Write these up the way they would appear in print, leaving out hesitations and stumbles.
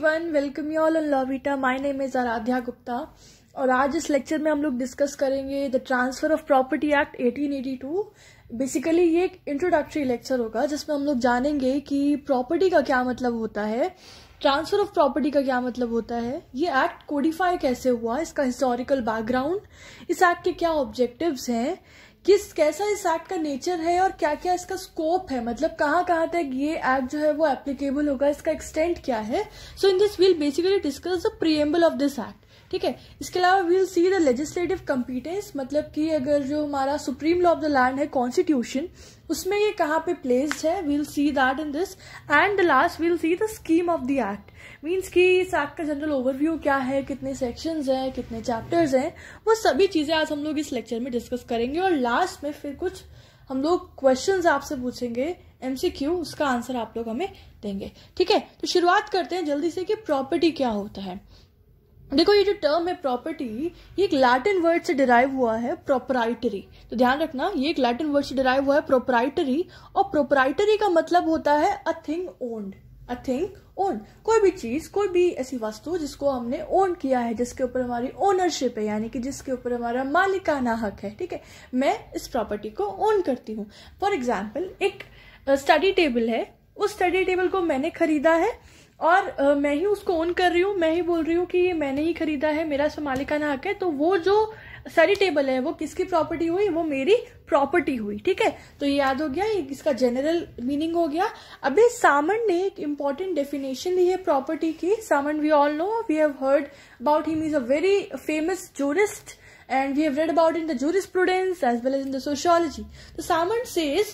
Everyone, welcome you all on लॉविटा। My name is Aaradhya Gupta और आज इस लेक्चर में हम लोग डिस्कस करेंगे the transfer of property act 1882। Basically ये एक इंट्रोडक्टरी लेक्चर होगा जिसमें हम लोग जानेंगे कि प्रॉपर्टी का क्या मतलब होता है, ट्रांसफर ऑफ प्रॉपर्टी का क्या मतलब होता है, ये एक्ट कोडिफाई कैसे हुआ, इसका हिस्टोरिकल बैकग्राउंड, इस एक्ट के क्या ऑब्जेक्टिव्स हैं, कैसा इस एक्ट का नेचर है और क्या क्या इसका स्कोप है, मतलब कहाँ कहाँ तक ये एक्ट जो है वो एप्लीकेबल होगा, इसका एक्सटेंट क्या है। So in this we'll basically discuss the preamble of this act. ठीक है, इसके अलावा we'll see the legislative competence, मतलब कि अगर जो हमारा supreme law of the land है कॉन्स्टिट्यूशन, उसमें ये कहाँ पे प्लेस्ड है, we'll see that in this. And the last we'll see the scheme of the act, means कि इस एक्ट का जनरल ओवरव्यू क्या है, कितने सेक्शंस हैं, कितने चैप्टर्स हैं, वो सभी चीजें आज हम लोग इस लेक्चर में डिस्कस करेंगे। और लास्ट में फिर कुछ हम लोग क्वेश्चंस आपसे पूछेंगे एमसीक्यू, उसका आंसर आप लोग हमें देंगे। ठीक है, तो शुरुआत करते हैं जल्दी से कि प्रॉपर्टी क्या होता है। देखो, ये जो टर्म है प्रॉपर्टी, ये एक लैटिन वर्ड से डिराइव हुआ है, प्रोपराइटरी। तो ध्यान रखना, ये एक लैटिन वर्ड से डिराइव हुआ है प्रोपराइटरी, और प्रोपराइटरी का मतलब होता है a thing owned. A thing own, कोई भी चीज, कोई भी ऐसी वस्तु जिसको हमने ओन किया है, जिसके ऊपर हमारी ओनरशिप है, यानी कि जिसके ऊपर हमारा मालिकाना हक है। ठीक है, मैं इस प्रॉपर्टी को ओन करती हूँ। फॉर एग्जाम्पल, एक स्टडी टेबल है, उस स्टडी टेबल को मैंने खरीदा है और मैं ही उसको ओन कर रही हूँ, मैं ही बोल रही हूँ कि ये मैंने ही खरीदा है, मेरा इसमें मालिकाना हक है। तो वो जो स्टडी टेबल है वो किसकी प्रॉपर्टी हुई, वो मेरी प्रॉपर्टी हुई। ठीक है, तो ये याद हो गया, इसका जनरल मीनिंग हो गया। अभी सामन ने एक इंपॉर्टेंट डेफिनेशन दी है प्रॉपर्टी की। Salmond, we all know, we have heard about him, is a very famous jurist and we have read about in the jurisprudence as well as in the sociology. The Salmon says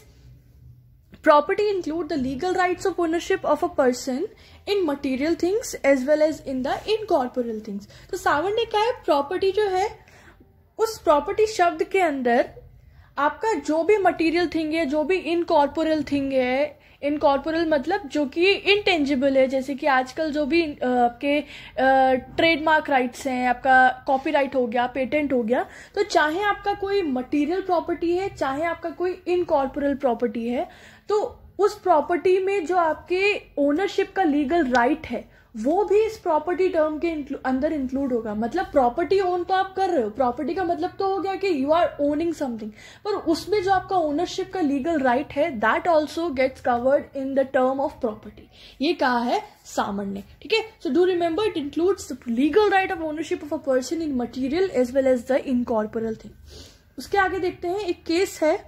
property include the legal rights of ownership of a person in material things as well as in the incorporeal things. तो सावन ने कहा है property जो है, उस property शब्द के अंदर आपका जो भी मटेरियल थिंग है, जो भी इनकॉर्पोरल थिंग है, इनकॉर्पोरल मतलब जो कि इनटेंजिबल है, जैसे कि आजकल जो भी आपके ट्रेडमार्क राइट्स हैं, आपका कॉपीराइट हो गया, पेटेंट हो गया, तो चाहे आपका कोई मटेरियल प्रॉपर्टी है, चाहे आपका कोई इनकॉर्पोरल प्रॉपर्टी है, तो उस प्रॉपर्टी में जो आपके ओनरशिप का लीगल राइट है वो भी इस प्रॉपर्टी टर्म के अंदर इंक्लूड होगा। मतलब प्रॉपर्टी ओन तो आप कर रहे हो, प्रॉपर्टी का मतलब तो हो गया कि यू आर ओनिंग समथिंग, पर उसमें जो आपका ओनरशिप का लीगल राइट है that also gets covered in the term of property. ये कहा है सामन ने। ठीक है, so do remember it includes the legal right of ownership of a person in material as well as the incorporeal thing. उसके आगे देखते हैं, एक केस है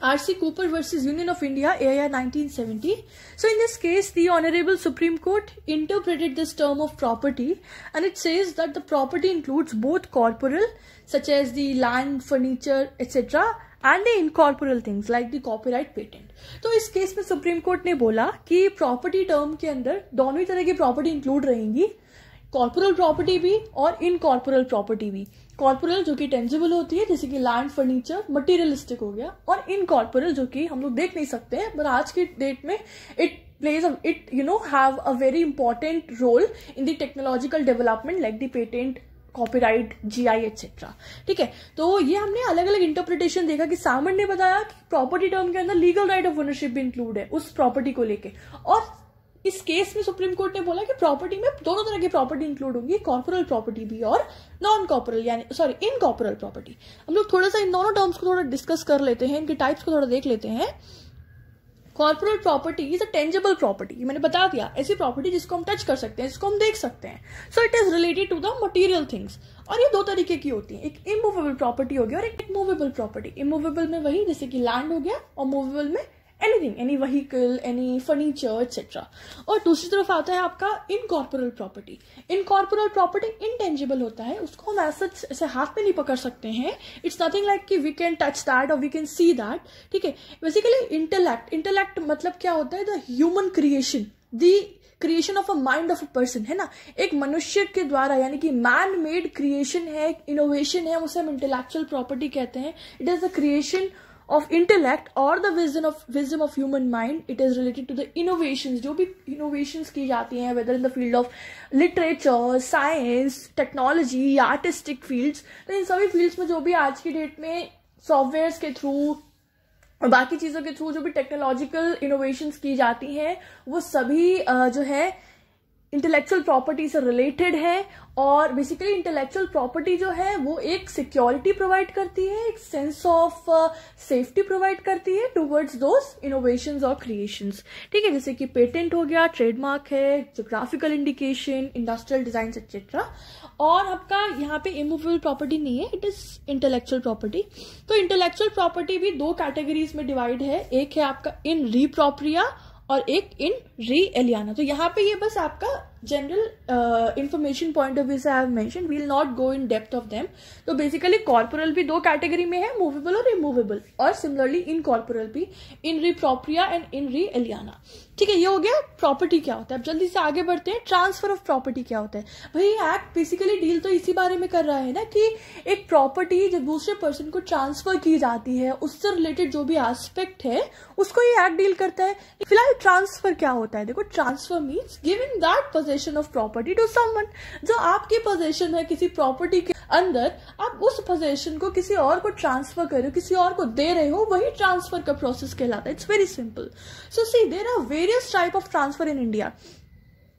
R.C. Cooper versus Union of India, AIR 1970. So in this case, the Honorable Supreme Court interpreted this term of property, and it says that the property includes both corporeal, such as the land, furniture, etc., and the incorporeal things like the copyright, patent. तो इस case में supreme court ने बोला कि property term के अंदर दोनों ही तरह की प्रॉपर्टी इंक्लूड रहेंगी, कॉर्पोरल प्रॉपर्टी भी और इनकॉर्पोरल प्रॉपर्टी भी। कॉर्पोरल जो कि टेंजिबल होती है, जैसे कि लैंड, फर्नीचर, मटेरियलिस्टिक हो गया, और इनकॉर्पोरल जो कि हम लोग देख नहीं सकते हैं, पर आज की डेट में it plays it have a very important role in the technological development like the patent, copyright, GI etc. ठीक है, तो ये हमने अलग अलग इंटरप्रिटेशन देखा कि सामन ने बताया कि प्रॉपर्टी टर्म के अंदर लीगल राइट ऑफ ओनरशिप भी इंक्लूड है उस प्रॉपर्टी को लेके, और इस केस में सुप्रीम कोर्ट ने बोला कि प्रॉपर्टी में दोनों तरह की प्रॉपर्टी इंक्लूड होंगी, कॉर्पोरल प्रॉपर्टी भी और नॉन कॉर्पोरल, यानी सॉरी इनकॉर्पोरल प्रॉपर्टी। हम लोग थोड़ा सा इन दोनों टर्म्स को थोड़ा डिस्कस कर लेते हैं, इनके टाइप्स को थोड़ा देख लेते हैं। Corporal property is a tangible property, मैंने बता दिया, ऐसी प्रॉपर्टी जिसको हम टच कर सकते हैं, जिसको हम देख सकते हैं। So it is related to the material things, और ये दो तरीके की होती है, एक इमूवेबल प्रॉपर्टी हो गया और एक मूवेबल प्रॉपर्टी। इमूवेबल में वही जैसे कि लैंड हो गया, और मूवेबल में anything, any vehicle, any furniture etcetera. और दूसरी तरफ आता है आपका incorporeal property. Incorporeal property intangible होता है, उसको हम ऐसे हाथ में नहीं पकड़ सकते हैं, इट्स नथिंग लाइक कि वी कैन टच दैट और वी कैन सी दैट। ठीक है, बेसिकली इंटेलेक्ट मतलब क्या होता है, the human creation, the creation of a mind of a person, है ना, एक मनुष्य के द्वारा, यानी कि मैन मेड क्रिएशन है, एक इनोवेशन है, उसे हम इंटेलेक्चुअल प्रॉपर्टी कहते हैं। It is the creation of intellect or the wisdom of human mind. It is related to the innovations, जो भी innovations की जाती हैं, whether in the field of literature, science, technology, artistic fields, तो इन सभी fields में जो भी आज की डेट में सॉफ्टवेयर के थ्रू और बाकी चीजों के थ्रू जो भी टेक्नोलॉजिकल इनोवेशंस की जाती हैं, वो सभी जो है इंटेलेक्चुअल प्रॉपर्टी से रिलेटेड है, और बेसिकली इंटेलेक्चुअल प्रॉपर्टी जो है वो एक सिक्योरिटी प्रोवाइड करती है, एक सेंस ऑफ सेफ्टी प्रोवाइड करती है टुवर्ड्स दोस इनोवेशंस और क्रिएशंस, ठीक है, जैसे कि पेटेंट हो गया, ट्रेडमार्क है, geographical indication, industrial design etcetera. और आपका यहाँ पे इमूवेबल प्रॉपर्टी नहीं है, इट इज इंटेलेक्चुअल प्रॉपर्टी। तो इंटेलेक्चुअल प्रॉपर्टी भी दो कैटेगरीज में डिवाइड है, एक है आपका इन री प्रोप्रिया और एक इन री एलियाना। तो यहाँ पे ये बस आपका general information point of view से I have mention, we will not go in depth of them. तो बेसिकली कॉर्पोरल भी दो कैटेगरी में है, मूवेबल और इमूवेबल, और सिमिलरली इन कॉर्पोरल भी इन री प्रोप्रिया एंड इन री एलियाना, ठीक है। ये हो गया प्रॉपर्टी क्या होता है। अब जल्दी से आगे बढ़ते हैं, ट्रांसफर ऑफ प्रॉपर्टी क्या होता है। भाई एक्ट बेसिकली डील तो इसी बारे में कर रहा है ना कि एक प्रॉपर्टी जब दूसरे पर्सन को ट्रांसफर की जाती है, उससे रिलेटेड जो भी एस्पेक्ट है उसको ये एक्ट डील करता है। फिलहाल ट्रांसफर क्या होता है, देखो transfer means giving that possession of property to someone. जो आपकी पोजेशन है किसी प्रॉपर्टी के अंदर, आप उस पोजेशन को किसी और को ट्रांसफर कर रहे हो, किसी और को दे रहे हो, वही ट्रांसफर का प्रोसेस कहलाता है। It's very simple. So see there are various type of transfer in India.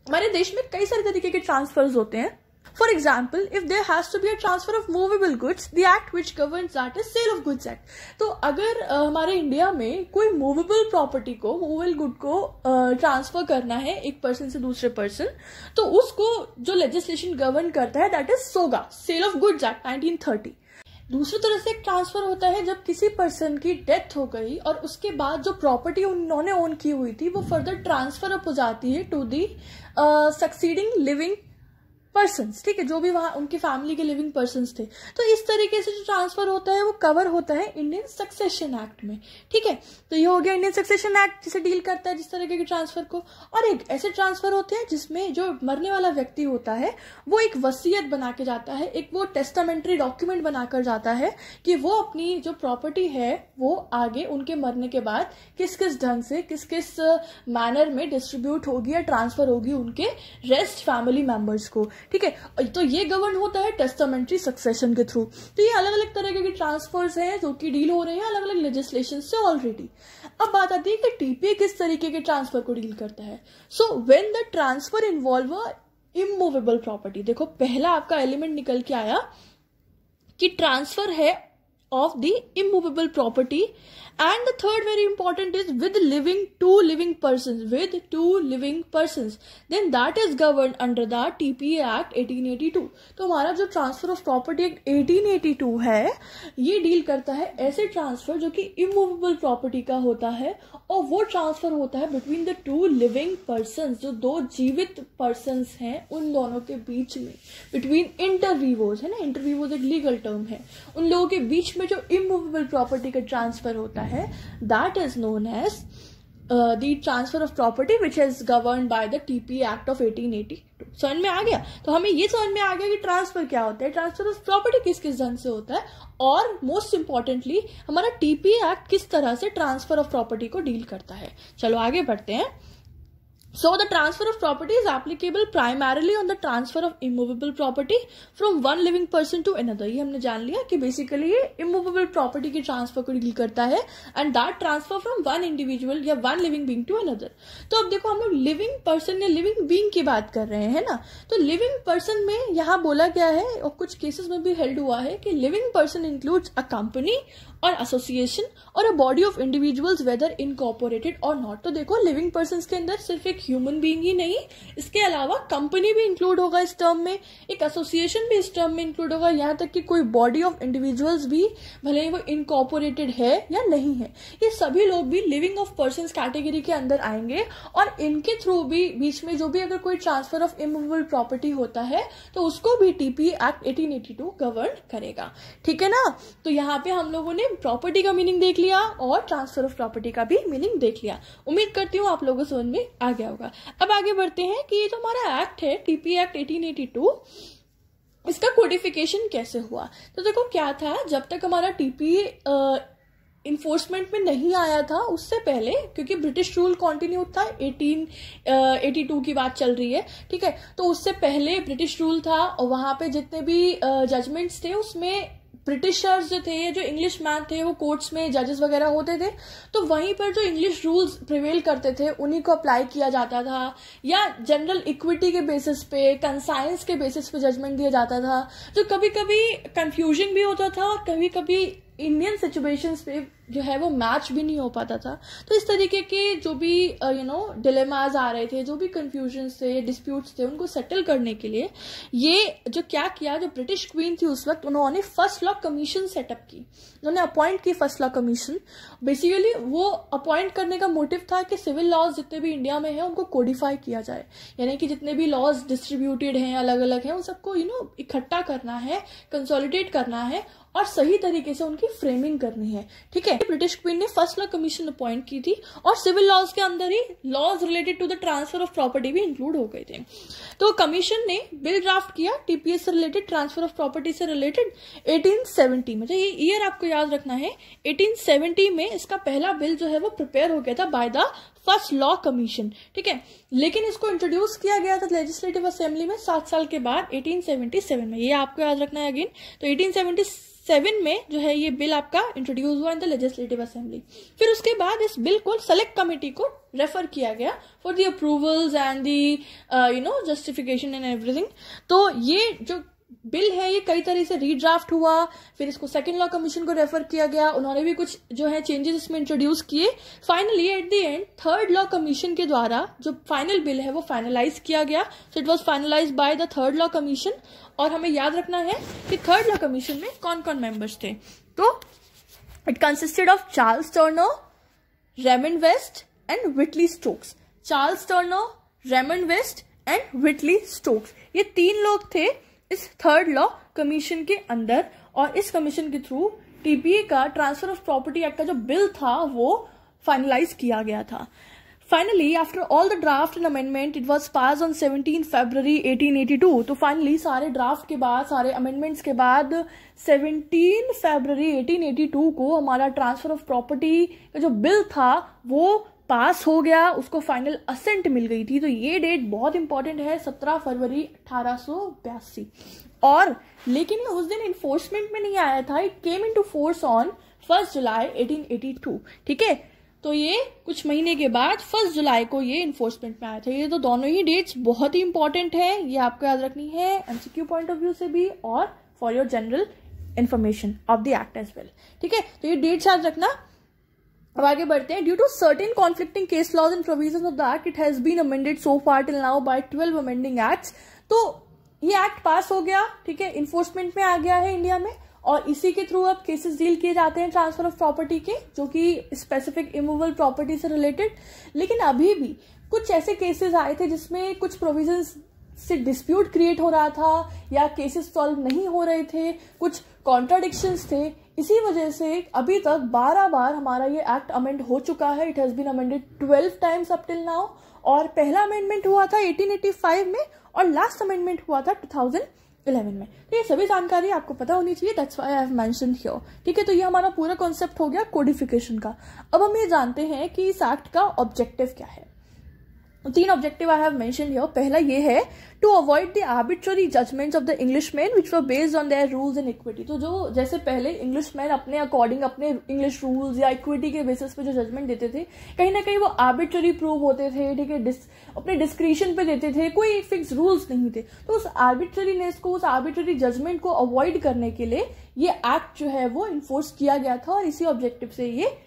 हमारे देश में कई सारे तरीके के ट्रांसफर्स होते हैं। For example, if there has to be a transfer of movable goods, the act which governs that is Sale of Goods Act. तो अगर हमारे इंडिया में कोई मूवेबल प्रॉपर्टी को, मूवेबल गुड को ट्रांसफर करना है एक पर्सन से दूसरे पर्सन, तो उसको जो लेजिस्लेशन गवर्न करता है दैट इज सोगा, सेल ऑफ गुड्स एक्ट 1930। दूसरी तरह से एक ट्रांसफर होता है जब किसी पर्सन की डेथ हो गई और उसके बाद जो प्रॉपर्टी उन्होंने ओन की हुई थी वो फर्दर ट्रांसफर अप हो जाती है to the succeeding living persons, ठीक है, जो भी वहां उनकी फैमिली के लिविंग पर्सन्स थे। तो इस तरीके से जो ट्रांसफर होता है वो कवर होता है इंडियन सक्सेशन एक्ट में, ठीक है। तो ये हो गया इंडियन सक्सेशन एक्ट जिसे डील करता है जिस तरीके के ट्रांसफर को। और एक ऐसे ट्रांसफर होते हैं जिसमें जो मरने वाला व्यक्ति होता है वो एक वसीयत बना के जाता है, एक वो टेस्टामेंट्री डॉक्यूमेंट बनाकर जाता है कि वो अपनी जो प्रॉपर्टी है वो आगे उनके मरने के बाद किस किस ढंग से, किस किस मैनर में डिस्ट्रीब्यूट होगी या ट्रांसफर होगी उनके रेस्ट फैमिली मेंबर्स को, ठीक है। तो ये गवर्न होता है टेस्टामेंट्री सक्सेशन के थ्रू। तो ये अलग अलग तरह के ट्रांसफर्स हैं जो कि डील हो रहे हैं अलग अलग लेजिस्लेशन से ऑलरेडी। अब बात आती है कि टीपीए किस तरीके के ट्रांसफर को डील करता है। So when the transfer involve immovable property, देखो पहला आपका एलिमेंट निकल के आया कि ट्रांसफर है of the immovable property, and the third very important is with two living persons, then that is governed under the TPA Act 1882। तो हमारा जो ट्रांसफर ऑफ प्रॉपर्टी एक्ट 1882 है ये डील करता है ऐसे ट्रांसफर जो कि इमूवेबल प्रॉपर्टी का होता है, और वो ट्रांसफर होता है between the two living persons, जो दो जीवित पर्सन्स हैं उन दोनों के बीच में, बिटवीन इंटरवीवोज है ना, इंटरवीवोज एक लीगल टर्म है, उन लोगों के बीच में जो इमूवेबल प्रॉपर्टी का ट्रांसफर होता है that is known as the transfer of property which is governed by the TP act of 1882। समझ में आ गया। तो हमें ये समझ में आ गया कि ट्रांसफर क्या होता है, ट्रांसफर ऑफ प्रॉपर्टी किस किस ढंग से होता है, और मोस्ट इंपॉर्टेंटली हमारा टीपी एक्ट किस तरह से ट्रांसफर ऑफ प्रॉपर्टी को डील करता है। चलो आगे बढ़ते हैं। So the transfer of property is applicable primarily on the transfer of immovable property from one living person to another। ये हमने जान लिया कि बेसिकली ये immovable property के ट्रांसफर को डील करता है, and that transfer from one individual या one living being to another। तो अब देखो हम लोग लिविंग पर्सन या लिविंग बीइंग की बात कर रहे हैं ना, तो लिविंग पर्सन में यहाँ बोला गया है और कुछ केसेस में भी हेल्ड हुआ है कि living person includes a company और एसोसिएशन और a body of individuals weather incorporated और नॉट। तो देखो लिविंग पर्सन के अंदर सिर्फ एक ह्यूमन बीइंग ही नहीं, इसके अलावा कंपनी भी इंक्लूड होगा इस टर्म में, एक एसोसिएशन भी इस टर्म में इंक्लूड होगा, यहाँ तक कि कोई बॉडी ऑफ इंडिविजुअल्स भी, भले ही वो इनकॉर्पोरेटेड है या नहीं है, ये सभी लोग भी लिविंग ऑफ पर्सन कैटेगरी के अंदर आएंगे, और इनके थ्रू भी बीच में जो भी अगर कोई ट्रांसफर ऑफ इमूवेबल प्रॉपर्टी होता है तो उसको भी टीपी एक्ट 1882 गवर्न करेगा, ठीक है ना। तो यहाँ पे हम लोगों ने प्रॉपर्टी का मीनिंग देख लिया और ट्रांसफर ऑफ प्रॉपर्टी का भी मीनिंग देख लिया। उम्मीद करती हूँ आप लोगों को समझ में आ गया होगा। अब आगे बढ़ते हैं कि ये जो हमारा एक्ट है टीपी एक्ट 1882, इसका कोडिफिकेशन कैसे हुआ। तो देखो क्या था, जब तक हमारा टीपी इन्फोर्समेंट में नहीं आया था उससे पहले, क्योंकि ब्रिटिश रूल कॉन्टिन्यू था, 1882 की बात चल रही है, ठीक है, तो उससे पहले ब्रिटिश रूल था और वहां पे जितने भी जजमेंट्स थे उसमें ब्रिटिशर्स जो थे, जो इंग्लिश मैन थे, वो कोर्ट्स में जजेस वगैरह होते थे, तो वहीं पर जो इंग्लिश रूल्स प्रिवेल करते थे उन्हीं को अप्लाई किया जाता था, या जनरल इक्विटी के बेसिस पे, कंसाइंस के बेसिस पे जजमेंट दिया जाता था, जो कभी कभी कंफ्यूजिंग भी होता था और कभी कभी इंडियन सिचुएशंस पे जो है वो मैच भी नहीं हो पाता था। तो इस तरीके के जो भी डिलेमाज आ रहे थे, जो भी कंफ्यूजन्स थे, डिस्प्यूट्स थे, उनको सेटल करने के लिए ये जो क्या किया, जो ब्रिटिश क्वीन थी उस वक्त, उन्होंने फर्स्ट लॉ कमीशन सेटअप की, उन्होंने अपॉइंट की फर्स्ट लॉ कमीशन। बेसिकली वो अपॉइंट करने का मोटिव था कि सिविल लॉज जितने भी इंडिया में हैं उनको कोडिफाई किया जाए, यानी कि जितने भी लॉज डिस्ट्रीब्यूटेड हैं, अलग अलग हैं, उन सबको इकट्ठा करना है, कंसोलिडेट करना है और सही तरीके से उनकी फ्रेमिंग करनी है। ठीक है, ब्रिटिश क्वीन ने फर्स्ट लॉ कमीशन अपॉइंट की थी और सिविल लॉज के अंदर ही laws related to the transfer of property भी इंक्लूड हो गए थे। तो कमीशन ने बिल ड्राफ्ट किया टीपीएस से रिलेटेड, ट्रांसफर ऑफ प्रॉपर्टी से रिलेटेड 1870 में। तो ये ईयर आपको याद रखना है, 1870 में इसका पहला बिल जो है वो प्रिपेयर हो गया था by the first law commission. ठीक है, लेकिन इसको इंट्रोड्यूस किया गया था लेजिस्लेटिव असेंबली में 7 साल के बाद 1877 में। ये आपको याद रखना है अगेन। तो 1877 में जो है ये बिल आपका इंट्रोड्यूस हुआ इन द लेजिस्लेटिव असेंबली। फिर उसके बाद इस बिल को सेलेक्ट कमेटी को रेफर किया गया for the approvals and the justification and everything. तो ये जो बिल है ये कई तरह से रीड्राफ्ट हुआ, फिर इसको सेकंड लॉ कमीशन को रेफर किया गया, उन्होंने भी कुछ जो है चेंजेस इसमें इंट्रोड्यूस किए। Finally at the end third law commission के द्वारा जो फाइनल बिल है वो फाइनलाइज किया गया। So it was finalise by the third law commission. और हमें याद रखना है कि थर्ड लॉ कमीशन में कौन कौन मेंबर्स थे। तो it consisted of Charles Turner, Raymond West and Whitley Stokes. Charles Turner, Raymond West and Whitley Stokes, ये 3 लोग थे इस थर्ड लॉ कमीशन के अंदर। और इस कमीशन के थ्रू टीपीए का, ट्रांसफर ऑफ प्रॉपर्टी एक्ट का जो बिल था वो फाइनलाइज किया गया था। Finally after all the draft and amendment it was pass on 17 फरवरी 1882। तो फाइनली सारे ड्राफ्ट के बाद, सारे अमेंडमेंट्स के बाद 17 फरवरी 1882 को हमारा ट्रांसफर ऑफ प्रॉपर्टी का जो बिल था वो पास हो गया, उसको फाइनल असेंट मिल गई थी। तो ये डेट बहुत इंपॉर्टेंट है, 17 फरवरी 1882। और लेकिन ये उस दिन इन्फोर्समेंट में नहीं आया था, it came into force on 1 जुलाई 1882। ठीक है, तो ये कुछ महीने के बाद 1 जुलाई को ये इन्फोर्समेंट में आया था। ये तो दोनों ही डेट्स बहुत ही इंपॉर्टेंट है, ये आपको याद रखनी है एमसीक्यू पॉइंट ऑफ व्यू से भी और for your general information of the act as well. ठीक है, तो ये डेट्स याद रखना। अब आगे बढ़ते हैं। Due to certain conflicting case laws and provisions of the act it has been amended so far till now by 12 amending acts. तो ये एक्ट पास हो गया, ठीक है, इन्फोर्समेंट में आ गया है इंडिया में, और इसी के थ्रू अब केसेस डील किए जाते हैं ट्रांसफर ऑफ प्रॉपर्टी के, जो कि स्पेसिफिक इमूवेबल प्रॉपर्टी से रिलेटेड। लेकिन अभी भी कुछ ऐसे केसेस आए थे जिसमें कुछ प्रोविजंस से डिस्प्यूट क्रिएट हो रहा था या केसेस सॉल्व नहीं हो रहे थे, कुछ कॉन्ट्राडिक्शंस थे। इसी वजह से अभी तक 12 बार हमारा ये एक्ट अमेंड हो चुका है। It has been amended 12 times up till now. और पहला अमेंडमेंट हुआ था 1885 में और लास्ट अमेंडमेंट हुआ था 2011 में। तो ये सभी जानकारी आपको पता होनी चाहिए, that's why I have mentioned here. ठीक है, तो ये हमारा पूरा कॉन्सेप्ट हो गया कोडिफिकेशन का। अब हम ये जानते हैं कि इस एक्ट का ऑब्जेक्टिव क्या है। 3 objective I have mentioned here. पहला ये है to avoid the arbitrary judgments of the Englishman which were based on their rules and equity. तो जो जैसे पहले इंग्लिशमैन अपने अकॉर्डिंग अपने इंग्लिश रूल्स या इक्विटी के बेसिस पे जो जजमेंट देते थे, कहीं ना कहीं वो आर्बिट्ररी प्रूव होते थे। ठीक है, अपने डिस्क्रिशन पे देते थे, कोई फिक्स रूल्स नहीं थे। तो उस आर्बिट्ररीनेस को, उस आर्बिट्ररी जजमेंट को अवॉइड करने के लिए ये एक्ट जो है वो इन्फोर्स किया गया था और इसी ऑब्जेक्टिव से ये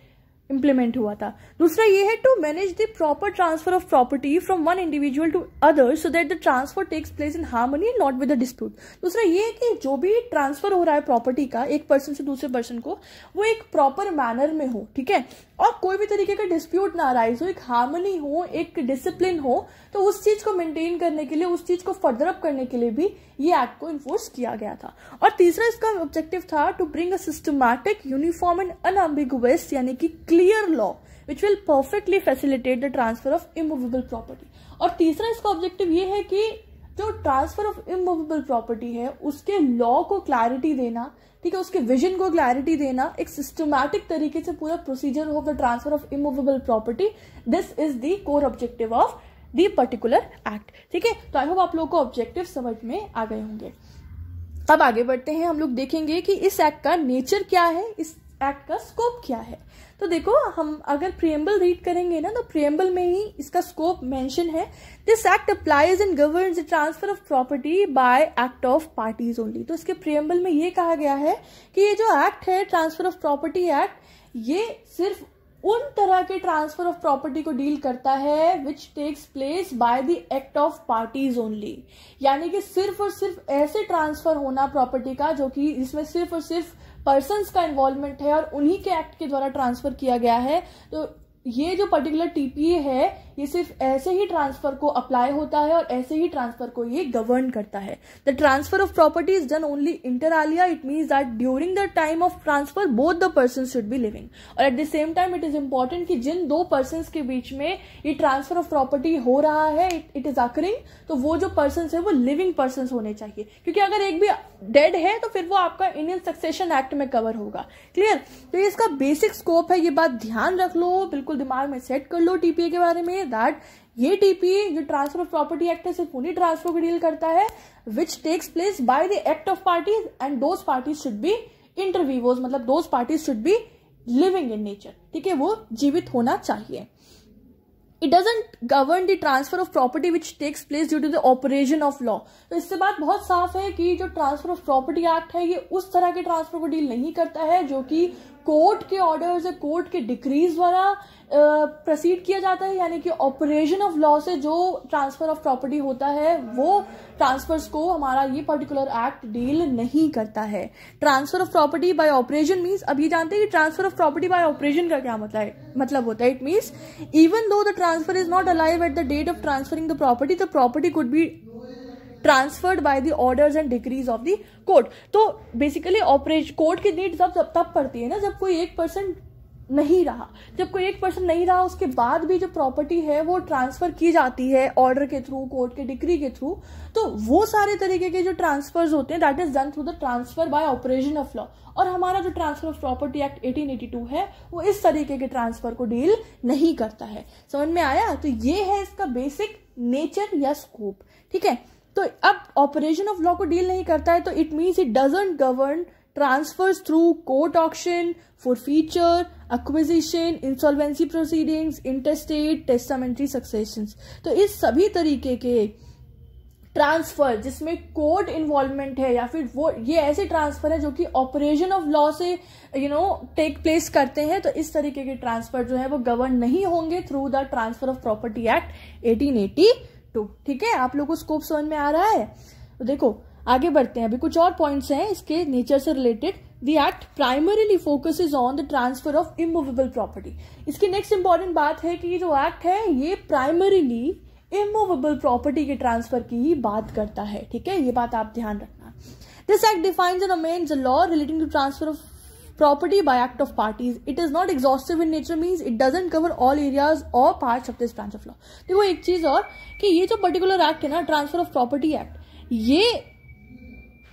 इंप्लीमेंट हुआ था। दूसरा ये है to manage the proper transfer of property from one individual to other so that the transfer takes place in harmony and not with the dispute. दूसरा ये है कि जो भी ट्रांसफर हो रहा है प्रॉपर्टी का एक पर्सन से दूसरे पर्सन को, वो एक प्रॉपर मैनर में हो। ठीक है, और कोई भी तरीके का डिस्प्यूट ना अराइज हो, एक हार्मनी हो, एक डिसिप्लिन हो। तो उस चीज को मेंटेन करने के लिए, उस चीज को फर्दर अप करने के लिए भी ये एक्ट को इन्फोर्स किया गया था। और तीसरा इसका ऑब्जेक्टिव था to bring a systematic, uniform and unambiguous यानी कि clear law which will perfectly facilitate the transfer of immovable property. और तीसरा इसका ऑब्जेक्टिव ये है कि जो ट्रांसफर ऑफ इमूवेबल प्रॉपर्टी है उसके लॉ को क्लैरिटी देना, ठीक है, उसके विजन को क्लैरिटी देना, एक सिस्टमैटिक तरीके से पूरा procedure of the transfer of immovable property. This is the core objective of the particular act. ठीक है, तो आई होप आप लोगों को ऑब्जेक्टिव समझ में आ गए होंगे। अब आगे बढ़ते हैं, हम लोग देखेंगे कि इस एक्ट का नेचर क्या है, इस एक्ट का स्कोप क्या है। तो देखो, हम अगर प्रियम्बल रीड करेंगे ना, तो प्रियम्बल में ही इसका स्कोप मेंशन है। This act applies and governs the transfer of property bye act of parties only. तो इसके प्रियम्बल में ये कहा गया है कि ये जो एक्ट है, ट्रांसफर ऑफ प्रॉपर्टी एक्ट, ये सिर्फ उन तरह के ट्रांसफर ऑफ प्रॉपर्टी को डील करता है which takes place by the act of parties only. यानी कि सिर्फ और सिर्फ ऐसे ट्रांसफर होना प्रॉपर्टी का जो कि इसमें सिर्फ और सिर्फ पर्सन्स का इन्वॉल्वमेंट है और उन्हीं के एक्ट के द्वारा ट्रांसफर किया गया है। तो ये जो पर्टिकुलर टीपीए है, ये सिर्फ ऐसे ही ट्रांसफर को अप्लाई होता है और ऐसे ही ट्रांसफर को ये गवर्न करता है। The transfer of property is done only inter alia. It means that during the time of transfer both the person should be living. और at the same time it is important कि जिन दो person के बीच में ये transfer of property हो रहा है, इट इज अकरिंग, तो वो जो पर्सन है वो लिविंग पर्सन होने चाहिए, क्योंकि अगर एक भी डेड है तो फिर वो आपका इंडियन सक्सेशन एक्ट में कवर होगा। क्लियर? तो ये इसका बेसिक स्कोप है, ये बात ध्यान रख लो, बिल्कुल दिमाग में सेट कर लो टीपीए के बारे में, दैट ये टीपीए जो ट्रांसफर ऑफ प्रॉपर्टी एक्ट है सिर्फ उन्हीं ट्रांसफर को डील करता है which takes place by the act of parties and those parties should be inter vivos, मतलब those parties should be living in nature. ठीक है, वो जीवित होना चाहिए। It doesn't govern the transfer of property which takes place due to the operation of law। तो इससे बात बहुत साफ है कि जो ट्रांसफर ऑफ प्रॉपर्टी एक्ट है, ये उस तरह के ट्रांसफर को डील नहीं करता है जो कि कोर्ट के ऑर्डर्स या कोर्ट के डिक्रीज द्वारा प्रोसीड किया जाता है। यानी कि ऑपरेशन ऑफ लॉ से जो ट्रांसफर ऑफ प्रॉपर्टी होता है, वो ट्रांसफर्स को हमारा ये पर्टिकुलर एक्ट डील नहीं करता है। Transfer of property by operation means, अब ये जानते हैं कि transfer of property by operation का क्या मतलब होता है। It means even though the transfer is not alive at the date of transferring the property could be transferred by the orders and decrees of the court. तो basically operation court की need तब पड़ती है ना जब कोई एक person नहीं रहा। जब कोई एक पर्सन नहीं रहा, उसके बाद भी जो प्रॉपर्टी है वो ट्रांसफर की जाती है ऑर्डर के थ्रू, कोर्ट के डिक्री के थ्रू। तो वो सारे तरीके के जो ट्रांसफर्स होते हैं, that is done through the transfer by operation of law. और हमारा जो ट्रांसफर ऑफ प्रॉपर्टी एक्ट 1882 है, वो इस तरीके के ट्रांसफर को डील नहीं करता है। समझ में आया? तो ये है इसका बेसिक नेचर या स्कोप। ठीक है, तो अब ऑपरेशन ऑफ लॉ को डील नहीं करता है, तो it means it doesn't govern transfers through court auction, forfeiture, acquisition, insolvency proceedings, interstate, testamentary successions। तो इस सभी तरीके के ट्रांसफर जिसमें कोर्ट इन्वॉल्वमेंट है, या फिर वो ये ऐसे ट्रांसफर है जो कि ऑपरेशन ऑफ लॉ से टेक प्लेस करते हैं, तो इस तरीके के ट्रांसफर जो है वो गवर्न नहीं होंगे through the transfer of property act 1882। ठीक है, आप लोगों को स्कोप समझ में आ रहा है? तो देखो आगे बढ़ते हैं, अभी कुछ और पॉइंट्स हैं इसके नेचर से related. The Act primarily focuses on the transfer of immovable property। इसकी नेक्स्ट इंपॉर्टेंट बात है कि ये जो एक्ट है ये प्राइमरीली इमूवेबल प्रॉपर्टी के ट्रांसफर की ही बात करता है। ठीक है, ये बात आप ध्यान रखना। This Act defines and amends the law relating to transfer of property by act of parties। It is not exhaustive in nature, means it doesn't cover all areas or parts of this branch of law। देखो एक चीज और कि ये जो particular act है ना, transfer of property act, ये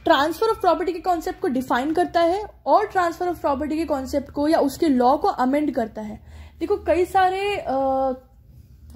ट्रांसफर ऑफ प्रॉपर्टी के कॉन्सेप्ट को डिफाइन करता है और ट्रांसफर ऑफ प्रॉपर्टी के कॉन्सेप्ट को या उसके लॉ को अमेंड करता है। देखो कई सारे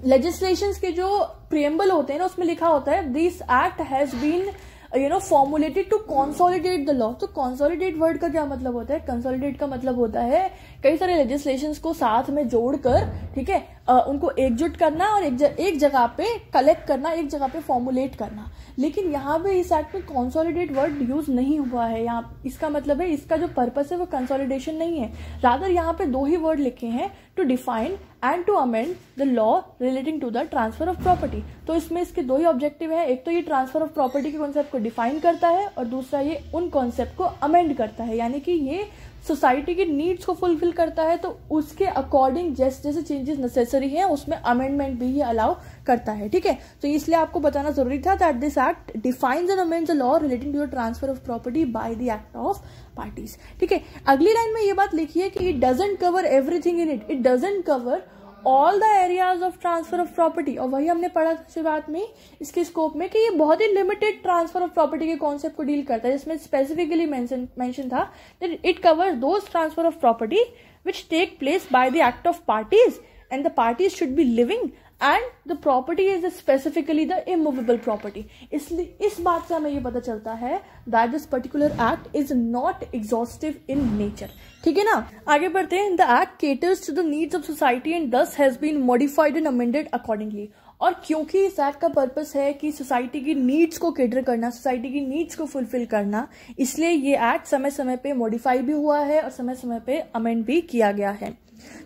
लेजिस्लेशंस के जो प्रियम्बल होते हैं ना, उसमें लिखा होता है this act has been formulated to consolidate the law. तो कंसोलिडेट वर्ड का क्या मतलब होता है? कंसोलिडेट का मतलब होता है कई सारे लेजिस्लेशंस को साथ में जोड़कर, ठीक है, उनको एकजुट करना और एक जगह पे कलेक्ट करना, एक जगह पे फॉर्मुलेट करना। लेकिन यहाँ पे इस एक्ट में कंसोलिडेट वर्ड यूज नहीं हुआ है। यहाँ इसका मतलब है, इसका जो पर्पस है वो कंसोलिडेशन नहीं है, रादर यहाँ पे दो ही वर्ड लिखे हैं, to define and to amend the law relating to the transfer of property. तो इसमें इसके दो ही ऑब्जेक्टिव है, एक तो ये ट्रांसफर ऑफ प्रॉपर्टी के कॉन्सेप्ट को डिफाइन करता है और दूसरा ये उन कॉन्सेप्ट को अमेंड करता है, यानी कि ये सोसाइटी की नीड्स को फुलफिल करता है, तो उसके अकॉर्डिंग जैसे जैसे चेंजेस नेसेसरी हैं उसमें अमेंडमेंट भी ये अलाउ करता है। ठीक है, तो इसलिए आपको बताना जरूरी था that this act defines and amends the law relating to the transfer of property by the act of parties. ठीक है, अगली लाइन में ये बात लिखी है कि it doesn't cover everything in it doesn't cover all the areas of transfer of property. और वही हमने पढ़ा शुरुआत में इसके स्कोप में कि ये बहुत ही लिमिटेड ट्रांसफर ऑफ प्रॉपर्टी के कॉन्सेप्ट को डील करता है, जिसमें स्पेसिफिकली मेंशन था that it covers those transfer of property which take place by the act of parties and the parties should be living and the property is specifically the immovable property. इसलिए इस बात से हमें ये पता चलता है that this particular act is not exhaustive in nature. ठीक है ना, आगे बढ़ते हैं। The act caters to the needs of society and thus has been modified and amended accordingly. और क्योंकि इस एक्ट का पर्पस है कि सोसाइटी की नीड्स को केटर करना, सोसाइटी की नीड्स को फुलफिल करना, इसलिए ये एक्ट समय समय पे मॉडिफाई भी हुआ है और समय समय पे अमेंड भी किया गया है।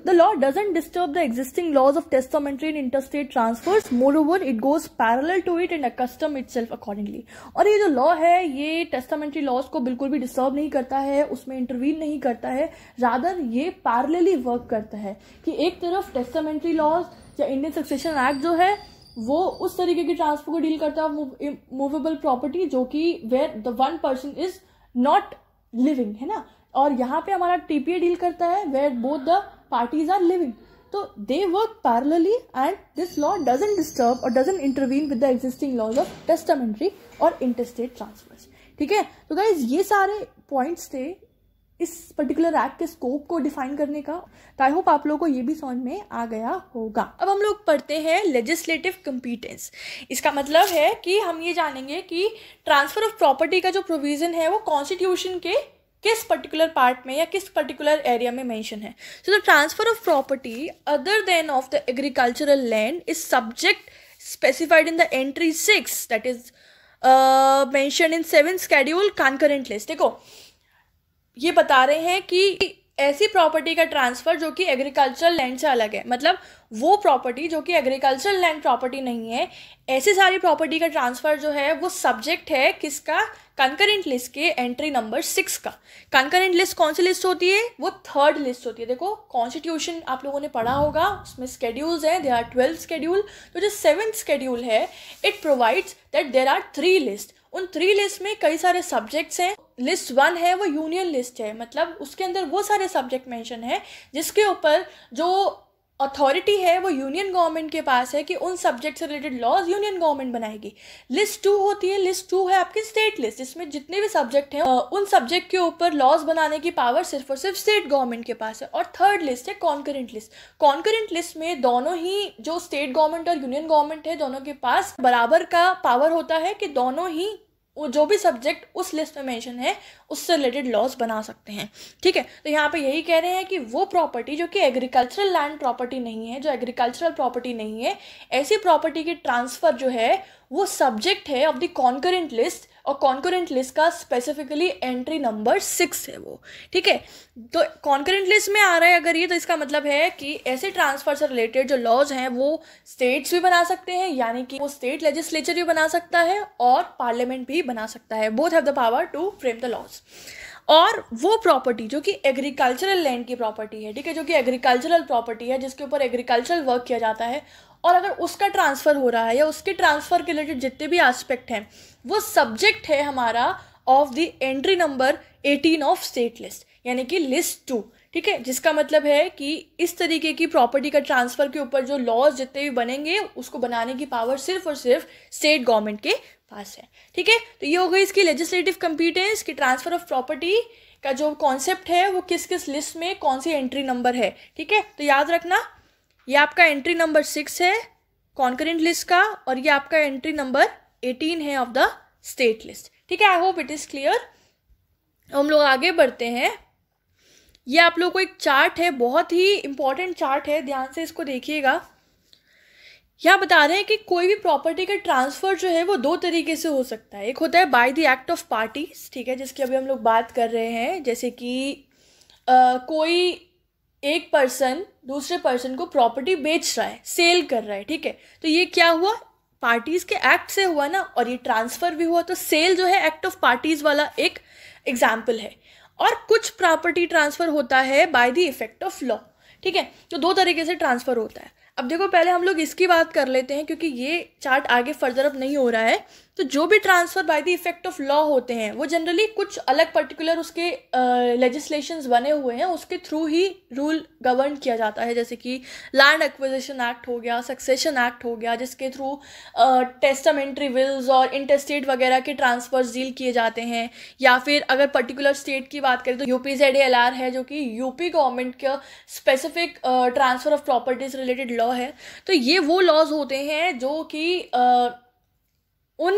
The law doesn't disturb the existing laws of testamentary and interstate transfers. Moreover, it goes parallel to it and accustom itself accordingly. और ये जो लॉ है ये टेस्टामेंट्री लॉज को बिल्कुल भी डिस्टर्ब नहीं करता है, उसमें इंटरवीन नहीं करता है, रादर ये पैरेलली वर्क करता है कि एक तरफ टेस्टामेंट्री लॉज या इंडियन सक्सेशन एक्ट जो है वो उस तरीके की ट्रांसफर को डील करता है मूवेबल प्रॉपर्टी जो कि where the one person is not living, है ना, और यहाँ पे हमारा टीपीए डील करता है where both the parties are living. So they work parallelly and this law doesn't disturb or doesn't intervene with the existing laws of testamentary or interstate transfers. ठीक है, तो गाइज ये सारे पॉइंट्स थे इस particular act के scope को define करने का। तो आई होप आप लोगों को ये भी समझ में आ गया होगा। अब हम लोग पढ़ते हैं लेजिस्लेटिव कंपीटेंस। इसका मतलब है कि हम ये जानेंगे कि ट्रांसफर ऑफ प्रॉपर्टी का जो प्रोविजन है वो कॉन्स्टिट्यूशन के किस पर्टिकुलर पार्ट में या किस पर्टिकुलर एरिया में मेंशन है। So the transfer of property other than of the agricultural land is subject specified in the entry 6 that is mention in 7th schedule concurrent list. देखो ये बता रहे हैं कि ऐसी प्रॉपर्टी का ट्रांसफर जो कि एग्रीकल्चरल लैंड से अलग है, मतलब वो प्रॉपर्टी जो कि एग्रीकल्चरल लैंड प्रॉपर्टी नहीं है, ऐसी सारी प्रॉपर्टी का ट्रांसफर जो है वो सब्जेक्ट है किसका, कंकरेंट लिस्ट के एंट्री नंबर 6 का। कंकरेंट लिस्ट कौन सी लिस्ट होती है, वो 3rd लिस्ट होती है। देखो कॉन्स्टिट्यूशन आप लोगों ने पढ़ा होगा, उसमें स्केड्यूल्स हैं, देयर आर 12 शेड्यूल। तो जो 7th शेड्यूल है it provides that there are 3 list. उन 3 लिस्ट में कई सारे सब्जेक्ट्स हैं। लिस्ट 1 है वो यूनियन लिस्ट है, मतलब उसके अंदर वो सारे सब्जेक्ट मेंशन है जिसके ऊपर जो अथॉरिटी है वो यूनियन गवर्नमेंट के पास है कि उन सब्जेक्ट से रिलेटेड लॉज यूनियन गवर्नमेंट बनाएगी। लिस्ट 2 होती है, लिस्ट 2 है आपकी स्टेट लिस्ट, जिसमें जितने भी सब्जेक्ट हैं उन सब्जेक्ट के ऊपर लॉज बनाने की पावर सिर्फ और सिर्फ स्टेट गवर्नमेंट के पास है। और 3rd लिस्ट है कॉन्करेंट लिस्ट। कॉन्करेंट लिस्ट में दोनों ही जो स्टेट गवर्नमेंट और यूनियन गवर्नमेंट है दोनों के पास बराबर का पावर होता है कि दोनों ही जो भी सब्जेक्ट उस लिस्ट में मेंशन है उससे रिलेटेड लॉज बना सकते हैं। ठीक है, तो यहाँ पे यही कह रहे हैं कि वो प्रॉपर्टी जो कि एग्रीकल्चरल लैंड प्रॉपर्टी नहीं है, जो एग्रीकल्चरल प्रॉपर्टी नहीं है, ऐसी प्रॉपर्टी की ट्रांसफर जो है वो सब्जेक्ट है ऑफ द कॉन्करेंट लिस्ट, और कॉन्करेंट लिस्ट का स्पेसिफिकली एंट्री नंबर 6 है वो। ठीक है, तो कॉन्करेंट लिस्ट में आ रहा है अगर ये, तो इसका मतलब है कि ऐसे ट्रांसफर से रिलेटेड जो लॉज हैं वो स्टेट्स भी बना सकते हैं, यानी कि वो स्टेट लेजिस्लेचर भी बना सकता है और पार्लियामेंट भी बना सकता है। Both have the power to frame the laws. और वो प्रॉपर्टी जो कि एग्रीकल्चरल लैंड की प्रॉपर्टी है, ठीक है, जो कि एग्रीकल्चरल प्रॉपर्टी है जिसके ऊपर एग्रीकल्चरल वर्क किया जाता है, और अगर उसका ट्रांसफ़र हो रहा है या उसके ट्रांसफ़र के रिलेटेड जितने भी एस्पेक्ट हैं वो सब्जेक्ट है हमारा of the entry number 18 of state list, यानी कि लिस्ट 2। ठीक है, जिसका मतलब है कि इस तरीके की प्रॉपर्टी का ट्रांसफ़र के ऊपर जो लॉज जितने भी बनेंगे उसको बनाने की पावर सिर्फ और सिर्फ स्टेट गवर्नमेंट के पास है। ठीक है, तो ये हो गई इसकी लेजिस्लेटिव कंपीटेंस कि ट्रांसफ़र ऑफ प्रॉपर्टी का जो कॉन्सेप्ट है वो किस किस लिस्ट में कौन सी एंट्री नंबर है। ठीक है, तो याद रखना ये आपका एंट्री नंबर 6 है कॉन्करेंट लिस्ट का, और ये आपका एंट्री नंबर 18 है ऑफ द स्टेट लिस्ट। ठीक है, I hope it is clear. हम लोग आगे बढ़ते हैं। ये आप लोग को एक चार्ट है, बहुत ही इंपॉर्टेंट चार्ट है, ध्यान से इसको देखिएगा। यहाँ बता रहे हैं कि कोई भी प्रॉपर्टी का ट्रांसफ़र जो है वो 2 तरीके से हो सकता है। एक होता है bye the act of parties, ठीक है, जिसकी अभी हम लोग बात कर रहे हैं, जैसे कि कोई एक पर्सन दूसरे पर्सन को प्रॉपर्टी बेच रहा है, सेल कर रहा है। ठीक है, तो ये क्या हुआ, पार्टीज के एक्ट से हुआ ना, और ये ट्रांसफ़र भी हुआ, तो सेल जो है एक्ट ऑफ पार्टीज वाला एक एग्जाम्पल है। और कुछ प्रॉपर्टी ट्रांसफ़र होता है by the effect of law. ठीक है, तो 2 तरीके से ट्रांसफ़र होता है। अब देखो पहले हम लोग इसकी बात कर लेते हैं, क्योंकि ये चार्ट आगे फर्दर अप नहीं हो रहा है, तो जो भी transfer by the effect of law होते हैं वो जनरली कुछ अलग पर्टिकुलर उसके लेजिस्लेशंस बने हुए हैं, उसके थ्रू ही रूल गवर्न किया जाता है। जैसे कि लैंड एक्विजिशन एक्ट हो गया, सक्सेशन एक्ट हो गया, जिसके थ्रू टेस्टामेंट्री विल्स और इंटेस्टेट वगैरह के ट्रांसफर्स डील किए जाते हैं। या फिर अगर पर्टिकुलर स्टेट की बात करें तो UPZALR है, जो कि यूपी गवर्नमेंट का specific transfer of properties related law है। तो ये वो लॉज होते हैं जो कि उन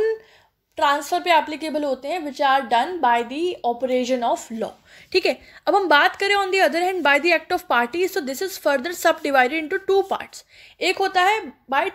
ट्रांसफ़र पे एप्लीकेबल होते हैं which are done by the operation of law. ठीक है, अब हम बात करें on the other hand by the act of parties, तो this is further sub divided into 2 parts. एक होता है बाय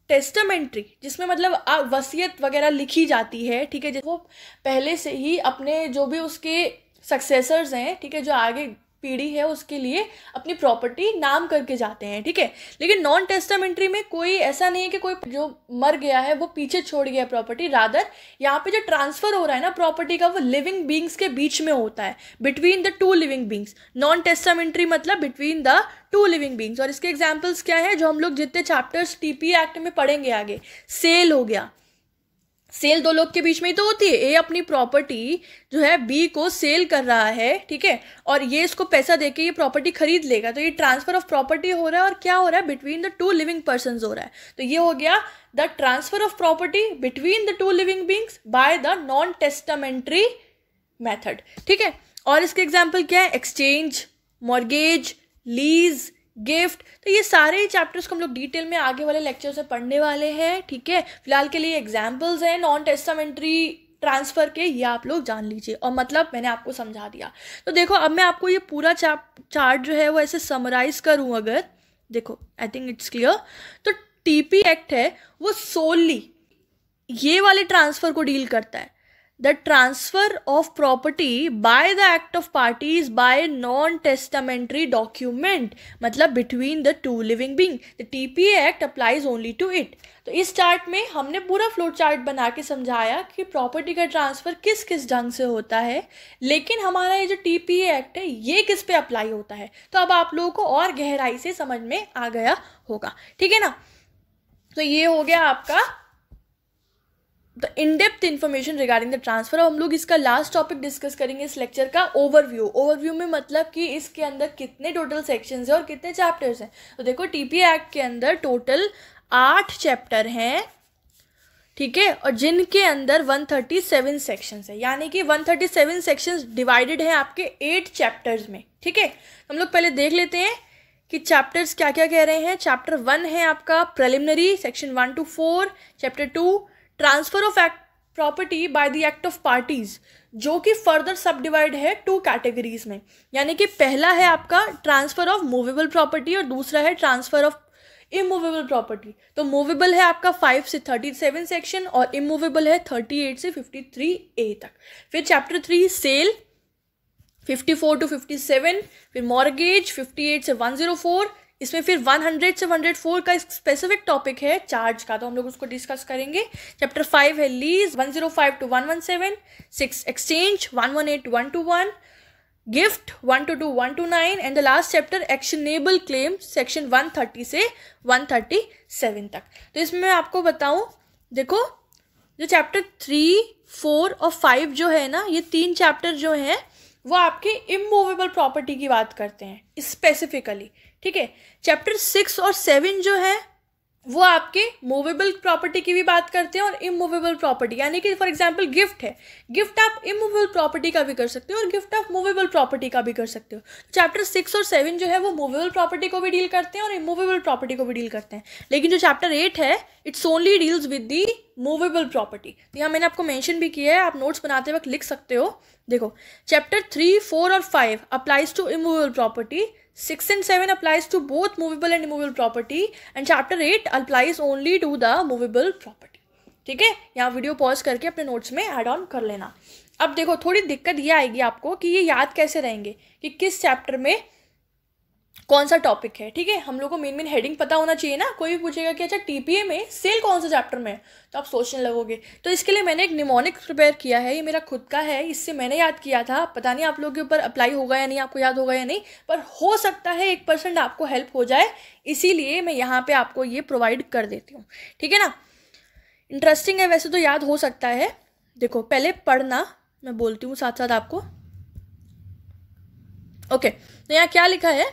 टेस्टामेंट्री, जिसमें मतलब वसीयत वगैरह लिखी जाती है। ठीक है, वो पहले से ही अपने जो भी उसके सक्सेसर्स हैं, ठीक है, जो आगे पीढ़ी है उसके लिए अपनी प्रॉपर्टी नाम करके जाते हैं। ठीक है, लेकिन नॉन टेस्टामेंट्री में कोई ऐसा नहीं है कि कोई जो मर गया है वो पीछे छोड़ गया प्रॉपर्टी। रादर यहाँ पे जो ट्रांसफर हो रहा है ना प्रॉपर्टी का, वो लिविंग बींग्स के बीच में होता है, between the 2 living beings. Non testamentary मतलब बिटवीन द 2 लिविंग बींग्स। और इसके एग्जाम्पल्स क्या है जो हम लोग जितने चैप्टर्स TPA एक्ट में पढ़ेंगे आगे। सेल हो गया, सेल 2 लोग के बीच में ही तो होती है। ए अपनी प्रॉपर्टी जो है B को सेल कर रहा है, ठीक है, और ये इसको पैसा देके ये प्रॉपर्टी खरीद लेगा, तो ये ट्रांसफर ऑफ प्रॉपर्टी हो रहा है। और क्या हो रहा है, बिटवीन द 2 लिविंग पर्सन्स हो रहा है। तो ये हो गया the transfer of property between the 2 living beings by the non testamentary method. ठीक है, और इसके एग्जाम्पल क्या है, एक्सचेंज, मॉर्गेज, लीज, गिफ्ट। तो ये सारे चैप्टर्स को हम लोग डिटेल में आगे वाले लेक्चर से पढ़ने वाले हैं। ठीक है, फिलहाल के लिए एग्जाम्पल्स हैं नॉन टेस्टामेंट्री ट्रांसफ़र के, ये आप लोग जान लीजिए। और मतलब मैंने आपको समझा दिया। तो देखो अब मैं आपको ये पूरा चार्ट जो है वो ऐसे समराइज करूँ अगर, देखो आई थिंक इट्स क्लियर। तो TP एक्ट है वो सोली ये वाले ट्रांसफ़र को डील करता है। The transfer of property by the act of parties by non-testamentary document, मतलब between the 2 living being, the TPA act applies only to it। तो इस चार्ट में हमने पूरा फ्लो चार्ट बना के समझाया कि प्रॉपर्टी का ट्रांसफ़र किस किस ढंग से होता है, लेकिन हमारा ये जो TPA एक्ट है ये किस पे अप्लाई होता है। तो अब आप लोगों को और गहराई से समझ में आ गया होगा। ठीक है ना, तो ये हो गया आपका the in depth information regarding the transfer. हम लोग इसका लास्ट टॉपिक डिस्कस करेंगे इस लेक्चर का, ओवरव्यू। ओवरव्यू में मतलब कि इसके अंदर कितने टोटल सेक्शंस हैं और कितने चैप्टर्स हैं। तो देखो TPA एक्ट के अंदर टोटल 8 चैप्टर हैं, ठीक है, और जिनके अंदर 137 सेक्शंस है, यानी कि 137 सेक्शंस डिवाइडेड हैं आपके 8 चैप्टर्स में। ठीक है, हम लोग पहले देख लेते हैं कि चैप्टर्स क्या क्या कह रहे हैं। चैप्टर 1 है आपका preliminary, section 1 to 4। Chapter 2 transfer of act property by the act of parties, जो कि फर्दर सब डिवाइड है 2 कैटेगरीज में। यानी कि पहला है आपका ट्रांसफर ऑफ मूवेबल प्रॉपर्टी और दूसरा है ट्रांसफर ऑफ इमूवेबल प्रॉपर्टी। तो मूवेबल है आपका 5 से 37 सेक्शन और इमूवेबल है 38 से 53A तक। फिर चैप्टर 3 सेल 54 to 57, फिर मॉर्गेज 58 से 104, इसमें फिर 100 से 104 का स्पेसिफिक टॉपिक है चार्ज का, तो हम लोग उसको डिस्कस करेंगे। चैप्टर 5 है lease 105 to 117, 6 exchange 118 to 121, gift 1 to 2 1 to 9, and the last chapter actionable claim section 130 से 137 तक। तो इसमें मैं आपको बताऊं, देखो जो चैप्टर 3, 4 और 5 जो है ना, ये 3 चैप्टर जो हैं वो आपके इमूवेबल प्रॉपर्टी की बात करते हैं स्पेसिफिकली। ठीक है, चैप्टर 6 और 7 जो है वो आपके मूवेबल प्रॉपर्टी की भी बात करते हैं और इमूवेबल प्रॉपर्टी, यानी कि फॉर एग्जांपल गिफ्ट है, गिफ्ट आप इमूवेबल प्रॉपर्टी का भी कर सकते हो और गिफ्ट आप मूवेबल प्रॉपर्टी का भी कर सकते हो। चैप्टर 6 और 7 जो है वो मूवेबल प्रॉपर्टी को भी डील करते हैं और इमूवेबल प्रॉपर्टी को भी डील करते हैं। लेकिन जो चैप्टर 8 है it's only deals with the movable property. तो यहाँ मैंने आपको मेंशन भी किया है, आप नोट्स बनाते वक्त लिख सकते हो। देखो चैप्टर 3, 4 और 5 applies to immovable property, 6 and 7 applies to both movable and immovable property, and chapter 8 applies only to the movable property। ठीक है, यहाँ वीडियो पॉज करके अपने नोट्स में ऐड ऑन कर लेना। अब देखो थोड़ी दिक्कत ये आएगी आपको कि ये याद कैसे रहेंगे कि किस चैप्टर में कौन सा टॉपिक है। ठीक है, हम लोग को मेन हेडिंग पता होना चाहिए ना। कोई भी पूछेगा कि अच्छा TPA में सेल कौन सा चैप्टर में, तो आप सोचने लगोगे। तो इसके लिए मैंने एक निमोनिक प्रिपेयर किया है, ये मेरा खुद का है, इससे मैंने याद किया था। पता नहीं आप लोगों के ऊपर अप्लाई होगा या नहीं, आपको याद होगा या नहीं, पर हो सकता है 1% आपको हेल्प हो जाए, इसीलिए मैं यहाँ पे आपको ये प्रोवाइड कर देती हूँ। ठीक है ना, इंटरेस्टिंग है वैसे तो, याद हो सकता है। देखो पहले पढ़ना, मैं बोलती हूँ साथ साथ आपको। ओके, तो यहाँ क्या लिखा है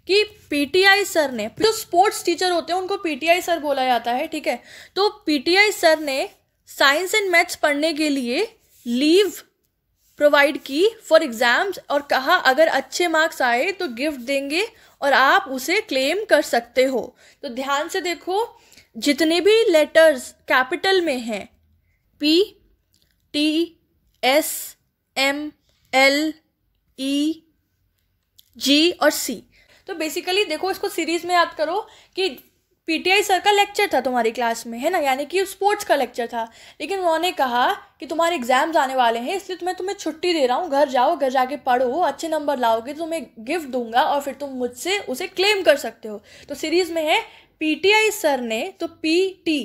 कि पीटीआई सर ने, जो स्पोर्ट्स टीचर होते हैं उनको पीटीआई सर बोला जाता है, ठीक है। तो पीटीआई सर ने साइंस एंड मैथ्स पढ़ने के लिए लीव प्रोवाइड की फॉर एग्जाम्स, और कहा अगर अच्छे मार्क्स आए तो गिफ्ट देंगे और आप उसे क्लेम कर सकते हो। तो ध्यान से देखो, जितने भी लेटर्स कैपिटल में हैं, P, T, S, M, L, E, G और सी, तो बेसिकली देखो इसको सीरीज में याद करो कि पीटीआई सर का लेक्चर था तुम्हारी क्लास में, है ना, यानी कि स्पोर्ट्स का लेक्चर था। लेकिन उन्होंने कहा कि तुम्हारे एग्जाम्स आने वाले हैं, इसलिए मैं तुम्हें छुट्टी दे रहा हूँ, घर जाओ, घर जाके पढ़ो, अच्छे नंबर लाओगे तो तुम्हें गिफ्ट दूंगा और फिर तुम मुझसे उसे क्लेम कर सकते हो। तो सीरीज में है पीटीआई सर ने, तो पीटी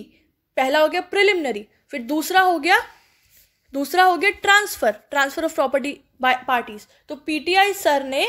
पहला हो गया प्रिलिमिनरी, फिर दूसरा हो गया ट्रांसफर ऑफ प्रॉपर्टी पार्टीज। तो पीटीआई सर ने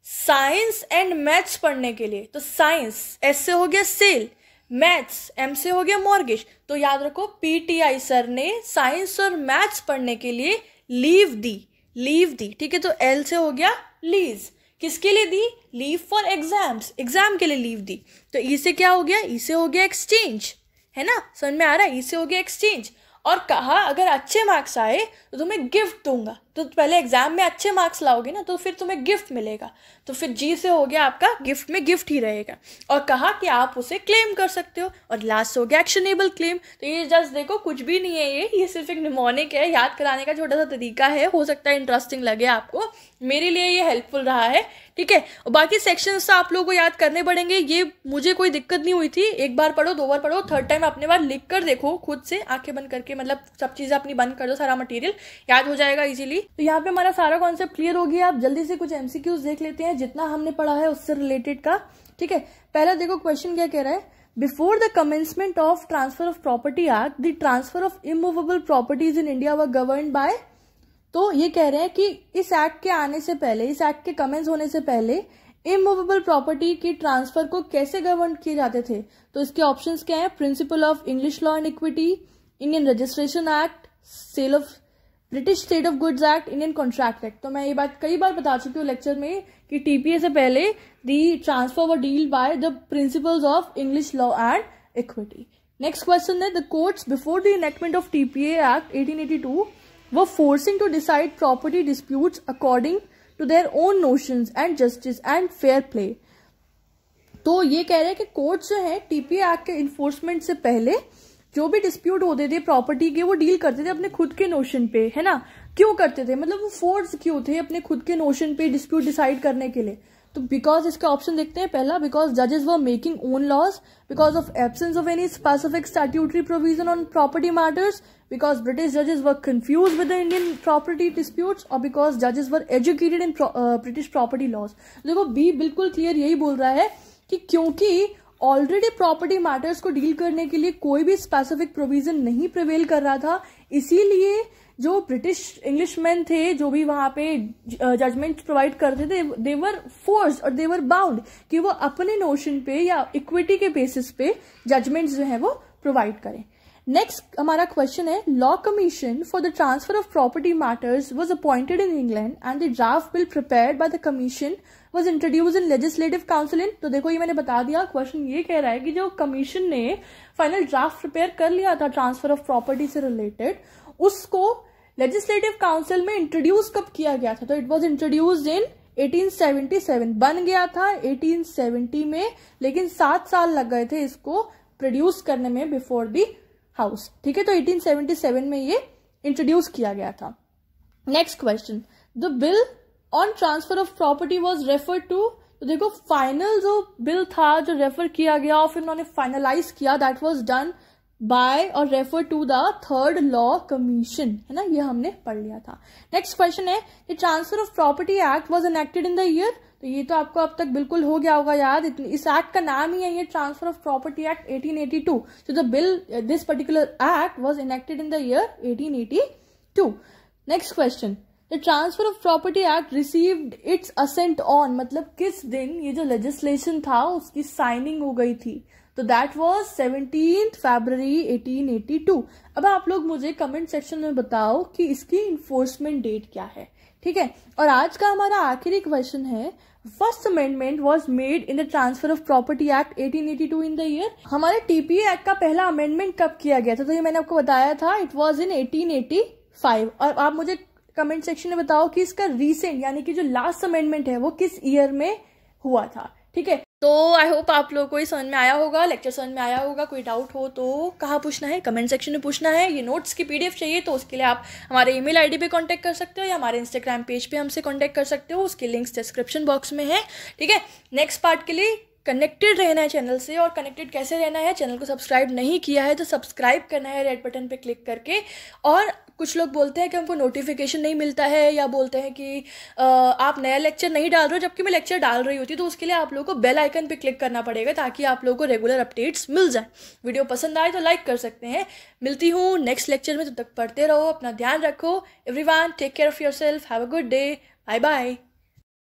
साइंस एंड मैथ्स पढ़ने के लिए, तो साइंस एस से हो गया सेल, मैथ्स एम से हो गया मॉर्गेज, तो याद रखो पीटीआई सर ने साइंस और मैथ्स पढ़ने के लिए लीव दी, ठीक है। तो एल से हो गया लीज, किसके लिए दी? लीव फॉर एग्जाम्स, एग्जाम के लिए लीव दी। तो ई से क्या हो गया? ई से हो गया एक्सचेंज, है ना, समझ में आ रहा है? ई से हो गया एक्सचेंज, और कहा अगर अच्छे मार्क्स आए तो तुम्हें गिफ्ट दूंगा। तो पहले एग्जाम में अच्छे मार्क्स लाओगे ना तो फिर तुम्हें गिफ्ट मिलेगा। तो फिर जी से हो गया आपका गिफ्ट में गिफ्ट ही रहेगा, और कहा कि आप उसे क्लेम कर सकते हो, और लास्ट हो गया एक्शनेबल क्लेम। तो ये जस्ट देखो कुछ भी नहीं है, ये सिर्फ एक निमोनिक है, याद कराने का छोटा सा तरीका है, हो सकता है इंटरेस्टिंग लगे आपको, मेरे लिए ये हेल्पफुल रहा है, ठीक है। और बाकी सेक्शंस तो आप लोगों को याद करने पड़ेंगे, ये मुझे कोई दिक्कत नहीं हुई थी, एक बार पढ़ो, दो बार पढ़ो, थर्ड टाइम अपने बार लिख कर देखो खुद से, आंखें बंद करके, मतलब सब चीज़ें अपनी बंद कर दो, सारा मटेरियल याद हो जाएगा इजीली। तो यहाँ पे हमारा सारा कॉन्सेप्ट क्लियर हो गया। आप जल्दी से कुछ एमसीक्यूज देख लेते हैं जितना हमने पढ़ा है उससे रिलेटेड का, ठीक है। पहला देखो क्वेश्चन क्या कह रहा है, before the commencement of transfer of property act the transfer of immovable properties in India were governed bye. तो ये कह रहे हैं कि इस एक्ट के आने से पहले, इस एक्ट के कमेंस होने से पहले इमूवेबल प्रॉपर्टी के ट्रांसफर को कैसे गवर्न किए जाते थे। तो इसके ऑप्शंस क्या है? Principle of English law and equity, Indian registration act, sale of British state of goods act, Indian contract act. तो मैं ये बात कई बार बता चुकी हूँ लेक्चर में कि टीपीए से पहले the transfer were deal by the principles of English law and equity. Next question है, the courts before the enactment of TPA act 1882 were forcing to decide property disputes according to their own notions and justice and fair play। तो ये कह रहे हैं कि court जो है TPA act के इन्फोर्समेंट से पहले जो भी डिस्प्यूट होते थे प्रॉपर्टी के, वो डील करते थे अपने खुद के नोशन पे, है ना। क्यों करते थे? मतलब वो फोर्स क्यों थे अपने खुद के नोशन पे डिस्प्यूट डिसाइड करने के लिए? तो बिकॉज, इसका ऑप्शन देखते हैं पहला, बिकॉज जजेस were making own laws, because of absence of any specific statutory provision on property matters, because British जजेस वर confuse with the Indian property disputes, और बिकॉज जजेस वर educated in British property laws. देखो B बिल्कुल clear यही बोल रहा है कि क्योंकि ऑलरेडी प्रॉपर्टी मैटर्स को डील करने के लिए कोई भी स्पेसिफिक प्रोविजन नहीं प्रिवेल कर रहा था, इसीलिए जो ब्रिटिश इंग्लिशमैन थे जो भी वहां पे जजमेंट प्रोवाइड करते थे, दे वर फोर्स्ड और दे वर बाउंड कि वो अपने नोशन पे या इक्विटी के बेसिस पे जजमेंट्स जो है वो प्रोवाइड करें। नेक्स्ट हमारा क्वेश्चन है, law commission for the transfer of property matters was appointed in England and the draft bill prepared by the commission was introduced in legislative council in. तो देखो ये मैंने बता दिया, क्वेश्चन ये कह रहा है कि जो कमीशन ने फाइनल ड्राफ्ट प्रिपेयर कर लिया था ट्रांसफर ऑफ प्रॉपर्टी से रिलेटेड, उसको लेजिस्लेटिव काउंसिल में इंट्रोड्यूस कब किया गया था? तो इट वाज इंट्रोड्यूस्ड इन 1877, बन गया था 1870 में, लेकिन 7 साल लग गए थे इसको प्रोड्यूस करने में बिफोर दी हाउस, ठीक है। तो 1877 में ये इंट्रोड्यूस किया गया था। Next question, the bill on transfer of property was referred to. तो देखो फाइनल जो बिल था जो रेफर किया गया और फिर उन्होंने फाइनलाइज किया, दैट वाज डन बाय और refer to the third law commission, है ना, ये हमने पढ़ लिया था। नेक्स्ट क्वेश्चन है, the transfer of property act was enacted in the year. तो ये तो आपको अब तक बिल्कुल हो गया होगा याद, इस एक्ट का नाम ही है ये transfer of property act 1882। So the bill, this particular act was enacted in the year 1882. Next question, the transfer of property act received its assent on, मतलब किस दिन ये जो legislation था उसकी साइनिंग हो गई थी? तो दैट वाज 17 फरवरी 1882। अब आप लोग मुझे कमेंट सेक्शन में बताओ कि इसकी इन्फोर्समेंट डेट क्या है, ठीक है। और आज का हमारा आखिरी क्वेश्चन है, first amendment was made in the transfer of property act 1882 in the year. हमारे टीपीए एक्ट का पहला अमेंडमेंट कब किया गया था? तो ये मैंने आपको बताया था, इट वाज इन 1885। और आप मुझे कमेंट सेक्शन में बताओ कि इसका रीसेंट यानी कि जो लास्ट अमेंडमेंट है वो किस ईयर में हुआ था, ठीक है। तो आई होप आप लोगों को ये समझ में आया होगा, लेक्चर समझ में आया होगा। कोई डाउट हो तो कहाँ पूछना है? कमेंट सेक्शन में पूछना है। ये नोट्स की पीडीएफ चाहिए तो उसके लिए आप हमारे ईमेल आईडी पे कांटेक्ट कर सकते हो या हमारे इंस्टाग्राम पेज पे हमसे कांटेक्ट कर सकते हो, उसके लिंक्स डिस्क्रिप्शन बॉक्स में है, ठीक है। नेक्स्ट पार्ट के लिए कनेक्टेड रहना है चैनल से, और कनेक्टेड कैसे रहना है? चैनल को सब्सक्राइब नहीं किया है तो सब्सक्राइब करना है रेड बटन पे क्लिक करके। और कुछ लोग बोलते हैं कि हमको नोटिफिकेशन नहीं मिलता है, या बोलते हैं कि आप नया लेक्चर नहीं डाल रहे हो, जबकि मैं लेक्चर डाल रही होती, तो उसके लिए आप लोगों को बेल आइकन पे क्लिक करना पड़ेगा ताकि आप लोगों को रेगुलर अपडेट्स मिल जाए। वीडियो पसंद आए तो लाइक कर सकते हैं। मिलती हूँ नेक्स्ट लेक्चर में, तब तक पढ़ते रहो, अपना ध्यान रखो। Everyone take care of yourself, have a good day, bye bye.